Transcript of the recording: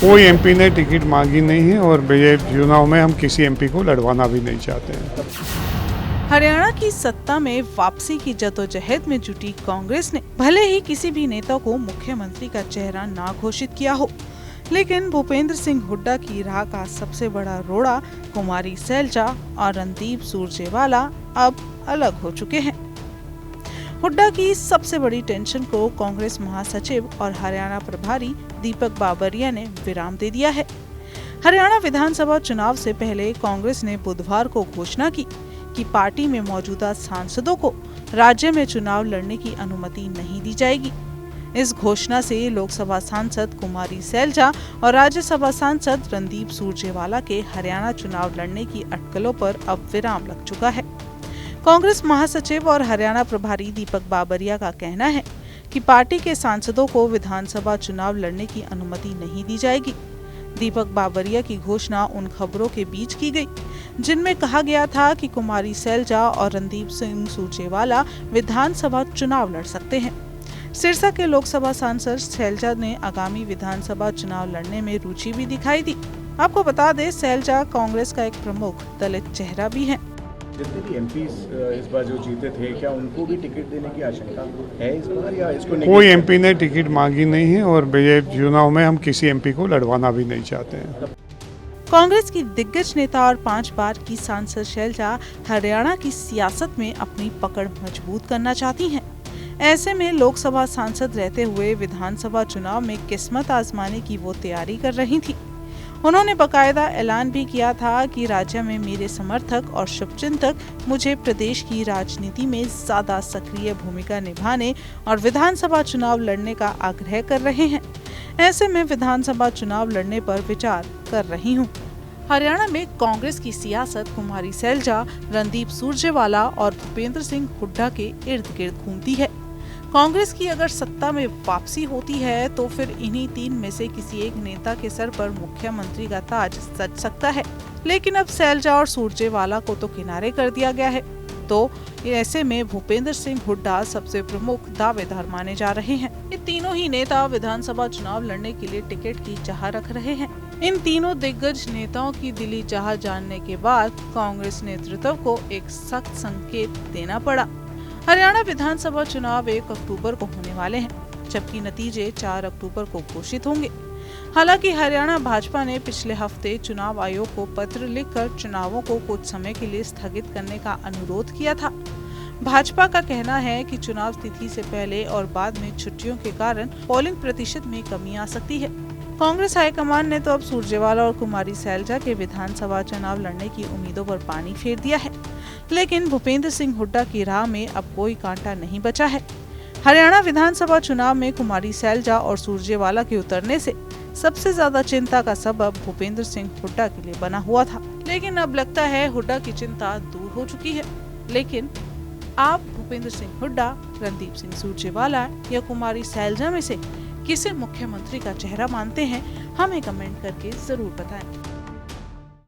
कोई एमपी ने टिकट मांगी नहीं है और ये चुनाव में हम किसी एमपी को लड़वाना भी नहीं चाहते हैं। हरियाणा की सत्ता में वापसी की जद्दोजहद में जुटी कांग्रेस ने भले ही किसी भी नेता को मुख्यमंत्री का चेहरा ना घोषित किया हो, लेकिन भूपेंद्र सिंह हुड्डा की राह का सबसे बड़ा रोड़ा कुमारी सैलजा और रणदीप सुरजेवाला अब अलग हो चुके हैं। हुड्डा की सबसे बड़ी टेंशन को कांग्रेस महासचिव और हरियाणा प्रभारी दीपक बाबरिया ने विराम दे दिया है। हरियाणा विधानसभा चुनाव से पहले कांग्रेस ने बुधवार को घोषणा की कि पार्टी में मौजूदा सांसदों को राज्य में चुनाव लड़ने की अनुमति नहीं दी जाएगी। इस घोषणा से लोकसभा सांसद कुमारी सैलजा और राज्यसभा सांसद रणदीप सुरजेवाला के हरियाणा चुनाव लड़ने की अटकलों पर अब विराम लग चुका है। कांग्रेस महासचिव और हरियाणा प्रभारी दीपक बाबरिया का कहना है कि पार्टी के सांसदों को विधानसभा चुनाव लड़ने की अनुमति नहीं दी जाएगी। दीपक बाबरिया की घोषणा उन खबरों के बीच की गई जिनमें कहा गया था कि कुमारी सैलजा और रणदीप सिंह सुरजेवाला विधानसभा चुनाव लड़ सकते हैं। सिरसा के लोकसभा सांसद सैलजा ने आगामी विधानसभा चुनाव लड़ने में रुचि भी दिखाई दी। आपको बता दें, सैलजा कांग्रेस का एक प्रमुख दलित चेहरा भी है। जितने भी एमपी इस बार जो जीते थे, क्या उनको भी टिकट देने की आशंका है इस बार, या इसको कोई एमपी ने टिकट मांगी नहीं है और ये चुनाव में हम किसी एमपी को लड़वाना भी नहीं चाहते हैं। कांग्रेस की दिग्गज नेता और 5 बार की सांसद सैलजा हरियाणा की सियासत में अपनी पकड़ मजबूत करना चाहती हैं। ऐसे में लोकसभा सांसद रहते हुए विधानसभा चुनाव में किस्मत आजमाने की वो तैयारी कर रही थी। उन्होंने बकायदा ऐलान भी किया था कि राज्य में मेरे समर्थक और शुभचिंतक मुझे प्रदेश की राजनीति में ज्यादा सक्रिय भूमिका निभाने और विधानसभा चुनाव लड़ने का आग्रह कर रहे हैं। ऐसे में विधानसभा चुनाव लड़ने पर विचार कर रही हूँ। हरियाणा में कांग्रेस की सियासत कुमारी सैलजा, रणदीप सुरजेवाला और भूपेंद्र सिंह हुड्डा के इर्द गिर्द घूमती है। कांग्रेस की अगर सत्ता में वापसी होती है तो फिर इन्हीं 3 में से किसी एक नेता के सर पर मुख्यमंत्री का ताज सज सकता है। लेकिन अब सैलजा और सुरजेवाला को तो किनारे कर दिया गया है, तो ऐसे में भूपेंद्र सिंह हुड्डा सबसे प्रमुख दावेदार माने जा रहे हैं। ये तीनों ही नेता विधानसभा चुनाव लड़ने के लिए टिकट की चाह रख रहे हैं। इन तीनों दिग्गज नेताओं की दिली चाह जानने के बाद कांग्रेस नेतृत्व को एक सख्त संकेत देना पड़ा। हरियाणा विधानसभा चुनाव 1 अक्टूबर को होने वाले हैं, जबकि नतीजे 4 अक्टूबर को घोषित होंगे। हालांकि हरियाणा भाजपा ने पिछले हफ्ते चुनाव आयोग को पत्र लिखकर चुनावों को कुछ समय के लिए स्थगित करने का अनुरोध किया था। भाजपा का कहना है कि चुनाव तिथि से पहले और बाद में छुट्टियों के कारण पोलिंग प्रतिशत में कमी आ सकती है। कांग्रेस हाईकमान ने तो अब सुरजेवाला और कुमारी सैलजा के विधानसभा चुनाव लड़ने की उम्मीदों पर पानी फेर दिया है, लेकिन भूपेंद्र सिंह हुड्डा की राह में अब कोई कांटा नहीं बचा है। हरियाणा विधानसभा चुनाव में कुमारी सैलजा और सुरजेवाला के उतरने से सबसे ज्यादा चिंता का सबब भूपेंद्र सिंह हुड्डा के लिए बना हुआ था, लेकिन अब लगता है हुड्डा की चिंता दूर हो चुकी है। लेकिन आप भूपेंद्र सिंह हुड्डा, रणदीप सिंह सुरजेवाला या कुमारी सैलजा में से किसे मुख्यमंत्री का चेहरा मानते हैं, हमें कमेंट करके जरूर बताएं।